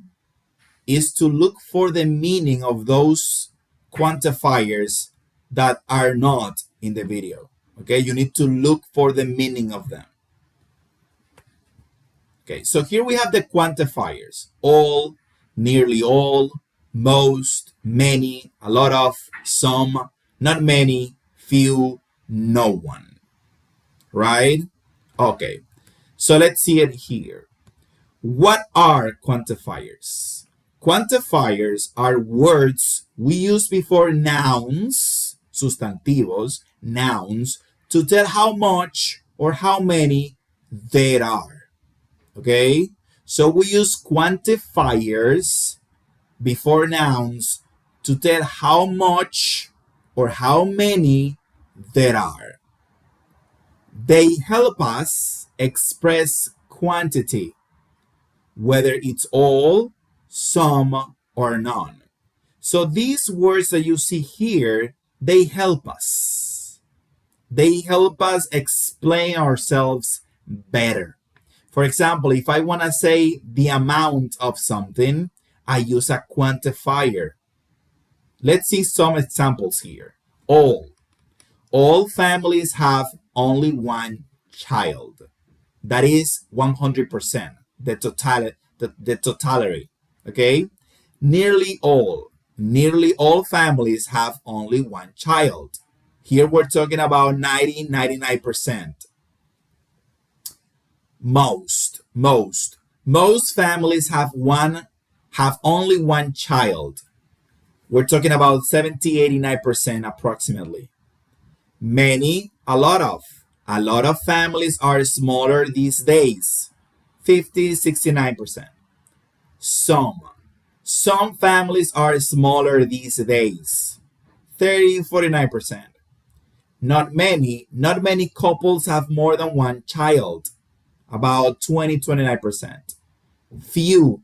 is to look for the meaning of those quantifiers that are not in the video. Okay, you need to look for the meaning of them. Okay, so here we have the quantifiers. All, nearly all, most, many, a lot of, some, not many, few, no one. Right? Okay, so let's see it here. What are quantifiers? Quantifiers are words we use before nouns, sustantivos, nouns, to tell how much or how many there are. Okay, so we use quantifiers before nouns to tell how much or how many there are. They help us express quantity, whether it's all, some, or none. So these words that you see here, they help us. They help us explain ourselves better. For example, if I want to say the amount of something, I use a quantifier. Let's see some examples here. All families have only one child. That is 100%, the totality. Okay? Nearly all families have only one child. Here we're talking about 99%. Most families have only one child. We're talking about 70-89% approximately. Many, a lot of families are smaller these days. 50-69%. Some families are smaller these days. 30-49%. Not many couples have more than one child. About 20-29%. Few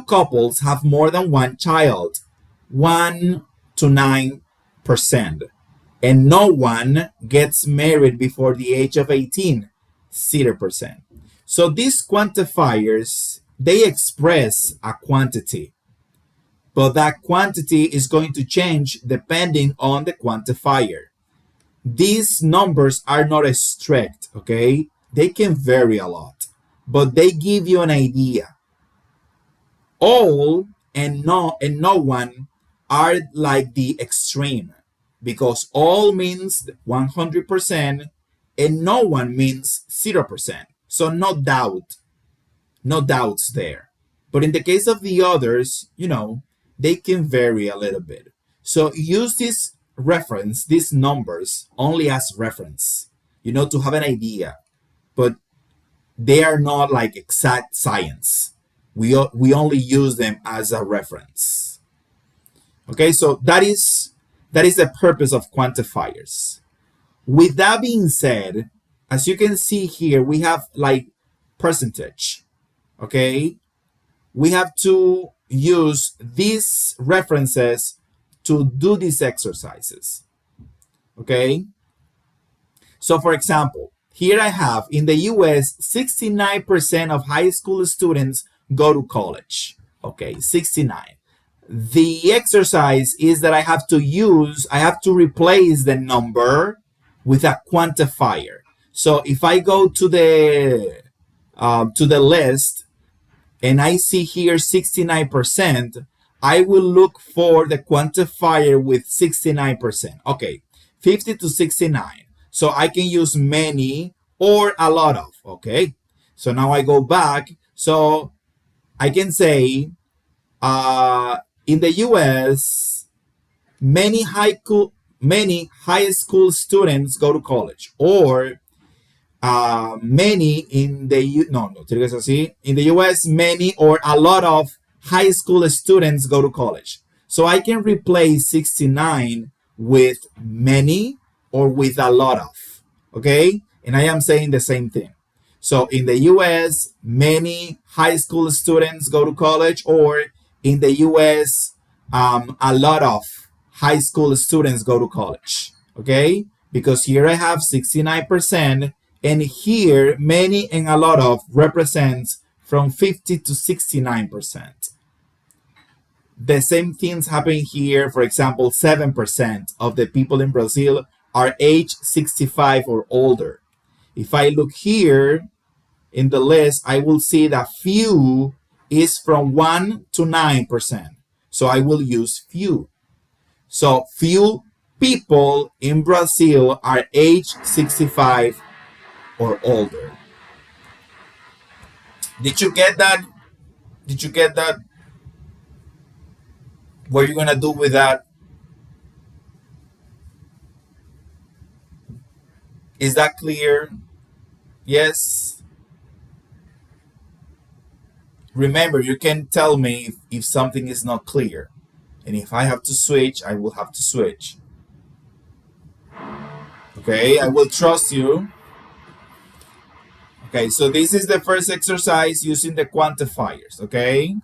couples have more than one child. 1-9%. And no one gets married before the age of 18. 0%. So these quantifiers, they express a quantity, but that quantity is going to change depending on the quantifier. These numbers are not strict, okay? They can vary a lot, but they give you an idea. All and no one are like the extreme, because all means 100% and no one means 0%. So no doubts there. But in the case of the others, they can vary a little bit. So use these numbers only as reference, to have an idea. But they are not like exact science. We only use them as a reference. Okay, so that is the purpose of quantifiers. With that being said, as you can see here, we have like percentage. Okay, we have to use these references to do these exercises. Okay, so for example, here I have in the US 69% of high school students go to college. Okay, 69. The exercise is that I have to replace the number with a quantifier. So if I go to the list and I see here 69%, I will look for the quantifier with 69%. Okay, 50 to 69. So I can use many or a lot of. Okay, so now I go back. So I can say in the US, many high school students go to college, or many in the in the US, many or a lot of high school students go to college. So I can replace 69 with many or with a lot of. Okay, and I am saying the same thing. So in the US, many high school students go to college, or in the US, a lot of high school students go to college. Okay, because here I have 69%, and here many and a lot of represents from 50 to 69%. The same things happen here. For example, 7% of the people in Brazil are age 65 or older. If I look here in the list, I will see that few is from 1 to 9%. So I will use few. So few people in Brazil are age 65 or older. Did you get that? Did you get that? What are you gonna do with that? Is that clear? Yes. Remember, you can tell me if something is not clear. And if I have to switch, I will have to switch. Okay, I will trust you. Okay, so this is the first exercise using the quantifiers. Okay,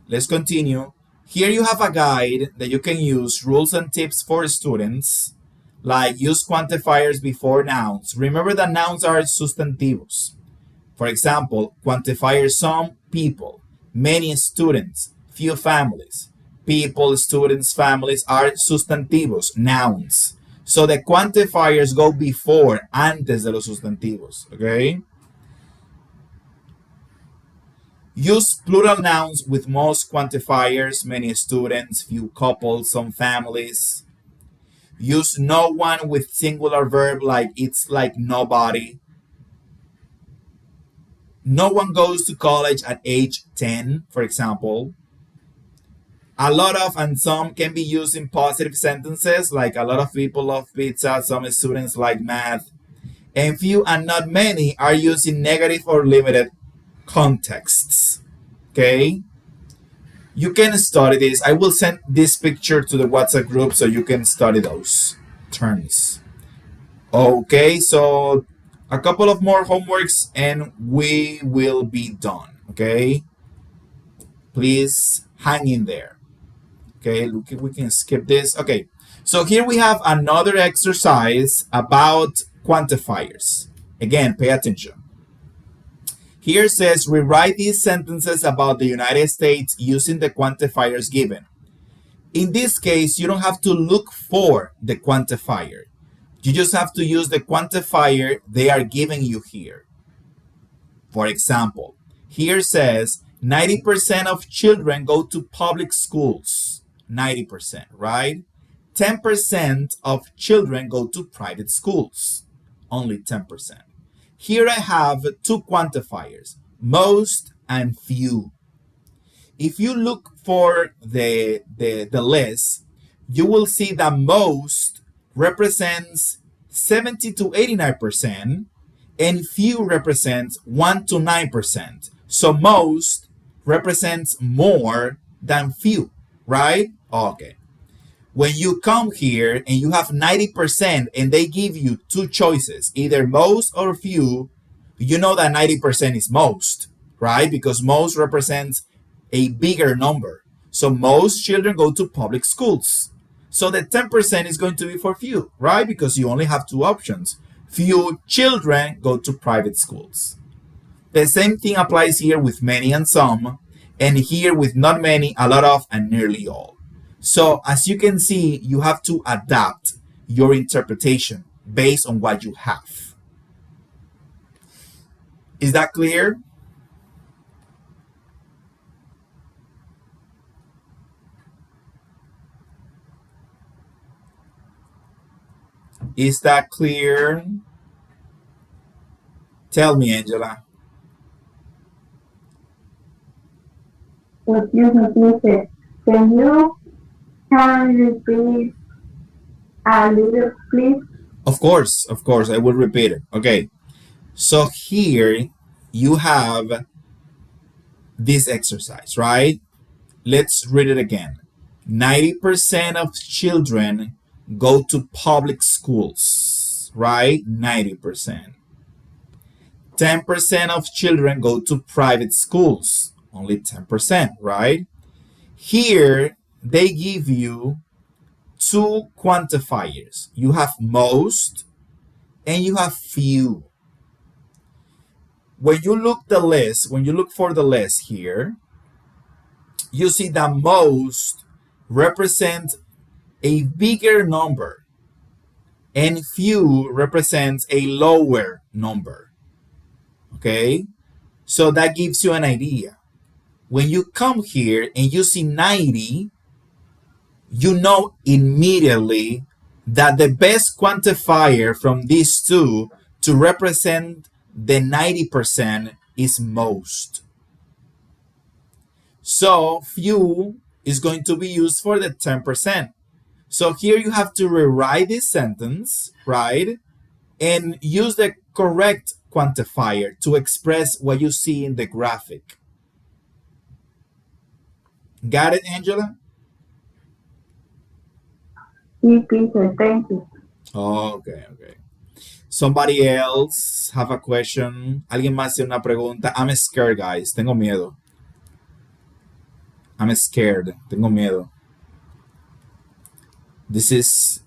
let's continue. Here you have a guide that you can use, rules and tips for students, like use quantifiers before nouns. Remember that nouns are sustantivos. For example, quantifier some people, many students, few families. People, students, families are sustantivos, nouns. So the quantifiers go before, antes de los sustantivos, okay? Use plural nouns with most quantifiers, many students, few couples, some families. Use no one with singular verb like it's like nobody. No one goes to college at age 10, for example. A lot of and some can be used in positive sentences, like a lot of people love pizza, some students like math. And few and not many are used in negative or limited contexts. Okay? You can study this. I will send this picture to the WhatsApp group so you can study those terms. Okay, so a couple of more homeworks and we will be done. Okay? Please hang in there. Okay, we can skip this. Okay, so here we have another exercise about quantifiers. Again, pay attention. Here says rewrite these sentences about the United States using the quantifiers given. In this case, you don't have to look for the quantifier. You just have to use the quantifier they are giving you here. For example, here says 90% of children go to public schools. 90%, right? 10% of children go to private schools. Only 10%. Here I have two quantifiers, most and few. If you look for the list, you will see that most represents 70 to 89% and few represents 1 to 9%. So most represents more than few, right? Okay. When you come here and you have 90% and they give you two choices, either most or few, you know that 90% is most, right? Because most represents a bigger number. So most children go to public schools. So the 10% is going to be for few, right? Because you only have two options. Few children go to private schools. The same thing applies here with many and some, and here with not many, a lot of, and nearly all. So as you can see, you have to adapt your interpretation based on what you have. Is that clear? Is that clear? Tell me, Angela. Excuse me, teacher. Can you repeat a little, please? Of course, I will repeat it. Okay, so here you have this exercise, right? Let's read it again. 90% of children go to public schools, right? 90%. 10% of children go to private schools, only 10%, right? Here, they give you two quantifiers. You have most and you have few. When you look for the list here, you see that most represents a bigger number and few represents a lower number. Okay? So that gives you an idea. When you come here and you see 90, you know immediately that the best quantifier from these two to represent the 90% is most. So few is going to be used for the 10%. So here you have to rewrite this sentence, right? And use the correct quantifier to express what you see in the graphic. Got it, Angela? Sí, teacher, thank you. Okay. Somebody else have a question? ¿Alguien más tiene una pregunta? I'm scared, guys. Tengo miedo. I'm scared. Tengo miedo. This is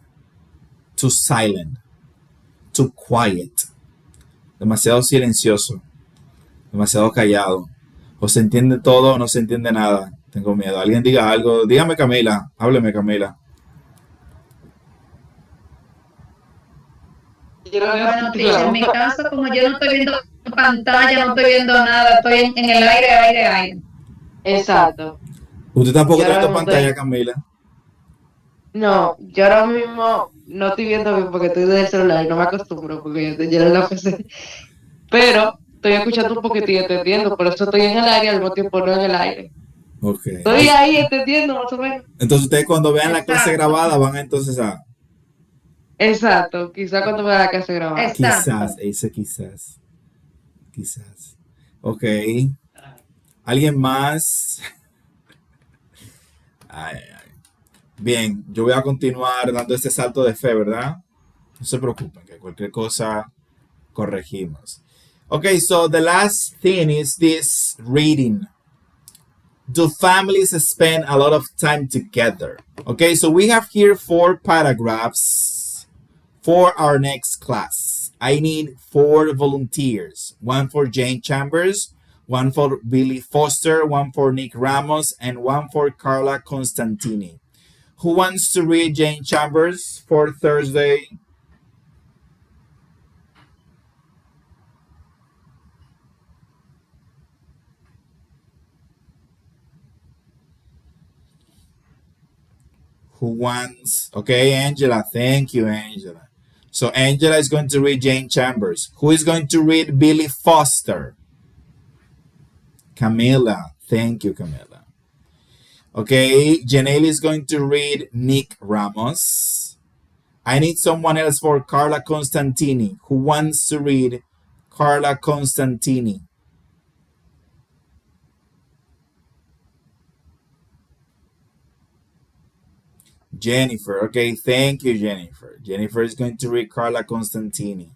too silent. Too quiet. Demasiado silencioso. Demasiado callado. O se entiende todo o no se entiende nada. Tengo miedo. Alguien diga algo. Dígame, Camila. Hábleme, Camila. Yo lo veo Bueno, teacher, en claro. mi caso, como yo no estoy viendo pantalla, no estoy viendo nada, estoy en el aire, aire, aire. Exacto. Usted tampoco Yo está ahora viendo mismo pantalla, estoy. Camila. No, yo ahora mismo no estoy viendo bien porque estoy desde el celular y no me acostumbro porque yo te lleno la PC. Pero estoy escuchando un poquito y entendiendo, por eso estoy en el aire al mismo tiempo no en el aire. Ok. Estoy ahí entendiendo más o menos. Entonces ustedes cuando vean la clase Exacto, grabada van entonces a... Exacto, quizá cuando me da la clase grabada. Quizás, exacto. ese quizás. Quizás. Ok. ¿Alguien más? Ay, ay. Bien, yo voy a continuar dando este salto de fe, ¿verdad? No se preocupen, que cualquier cosa corregimos. Okay, so the last thing is this reading. Do families spend a lot of time together? Okay, so we have here 4 paragraphs for our next class. I need 4 volunteers. 1 for Jane Chambers, 1 for Billy Foster, 1 for Nick Ramos, and 1 for Carla Constantini. Who wants to read Jane Chambers for Thursday? Who wants? Okay, Angela. Thank you, Angela. So Angela is going to read Jane Chambers. Who is going to read Billy Foster? Camila. Thank you, Camila. Okay, Janelle is going to read Nick Ramos. I need someone else for Carla Constantini. Who wants to read Carla Constantini? Jennifer. Okay, thank you, Jennifer. Jennifer is going to read Carla Constantini.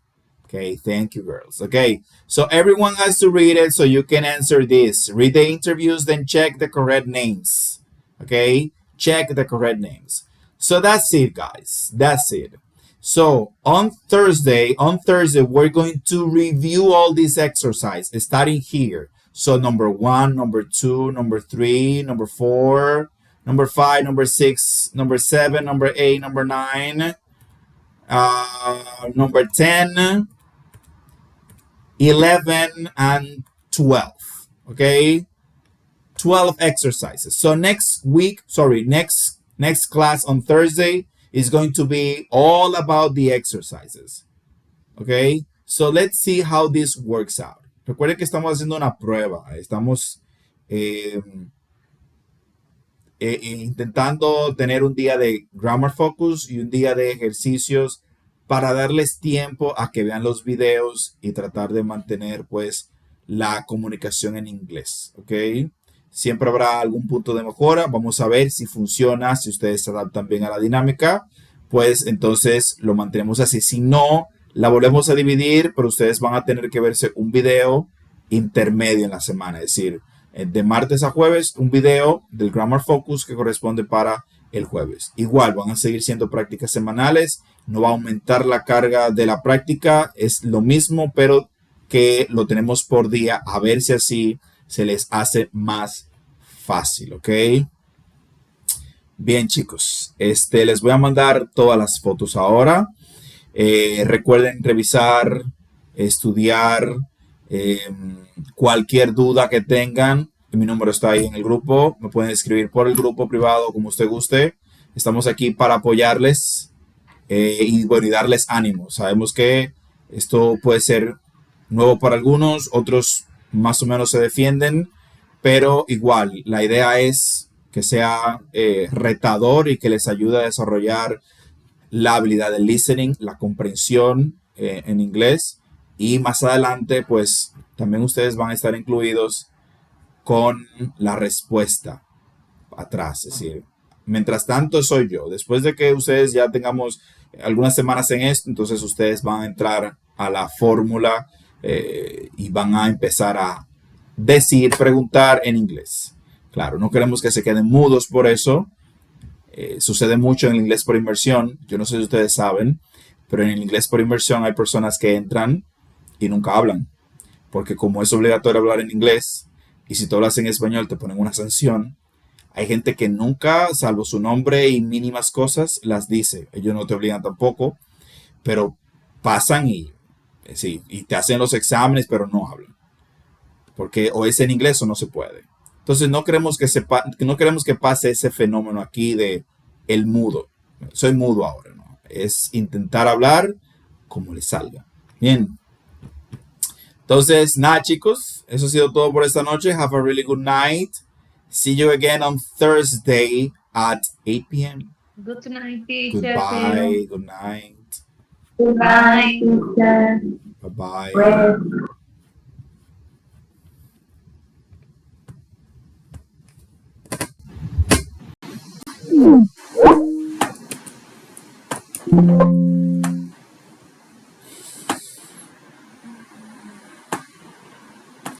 Okay, thank you, girls. Okay, so everyone has to read it so you can answer this. Read the interviews, then check the correct names. Okay, check the correct names. So that's it, guys. That's it. So on Thursday, we're going to review all these exercises starting here. So number 1, number 2, number 3, number 4, number 5, number 6, number 7, number 8, number 9, number 10, 11, and 12. Okay, 12 exercises. So next class on Thursday is going to be all about the exercises. Okay, so let's see how this works out. Recuerden que estamos haciendo una prueba. Estamos eh, intentando tener un día de grammar focus y un día de ejercicios para darles tiempo a que vean los videos y tratar de mantener pues la comunicación en inglés, ¿ok? Siempre habrá algún punto de mejora, vamos a ver si funciona, si ustedes se adaptan bien a la dinámica, pues entonces lo mantenemos así. Si no, la volvemos a dividir, pero ustedes van a tener que verse un video intermedio en la semana, es decir, de martes a jueves, un video del Grammar Focus que corresponde para el jueves. Igual van a seguir siendo prácticas semanales, no va a aumentar la carga de la práctica, es lo mismo, pero que lo tenemos por día, a ver si así se les hace más fácil, ¿ok? Bien, chicos, les voy a mandar todas las fotos ahora. Recuerden revisar, estudiar, cualquier duda que tengan. Mi número está ahí en el grupo. Me pueden escribir por el grupo privado como usted guste. Estamos aquí para apoyarles y bueno, y darles ánimo. Sabemos que esto puede ser nuevo para algunos, otros más o menos se defienden, pero igual la idea es que sea retador y que les ayude a desarrollar la habilidad del listening, la comprensión en inglés, y más adelante pues también ustedes van a estar incluidos con la respuesta atrás, es decir, mientras tanto soy yo. Después de que ustedes ya tengamos algunas semanas en esto, entonces ustedes van a entrar a la fórmula y van a empezar a decir, preguntar en inglés. Claro, no queremos que se queden mudos por eso. Sucede mucho en el inglés por inmersión. Yo no sé si ustedes saben, pero en el inglés por inmersión hay personas que entran y nunca hablan. Porque como es obligatorio hablar en inglés, y si tú hablas en español te ponen una sanción, Hay gente que nunca, salvo su nombre y mínimas cosas, las dice. Ellos no te obligan tampoco, pero pasan y sí, y te hacen los exámenes, pero no hablan. Porque o es en inglés o no se puede. Entonces no queremos no queremos que pase ese fenómeno aquí de el mudo. Soy mudo ahora, ¿no? Es intentar hablar como le salga. Bien. Entonces, nada, chicos, eso ha sido todo por esta noche. Have a really good night. See you again on Thursday at 8 p.m. Good night, teacher. Goodbye. Good night. Good night, teacher. Bye bye. Rest.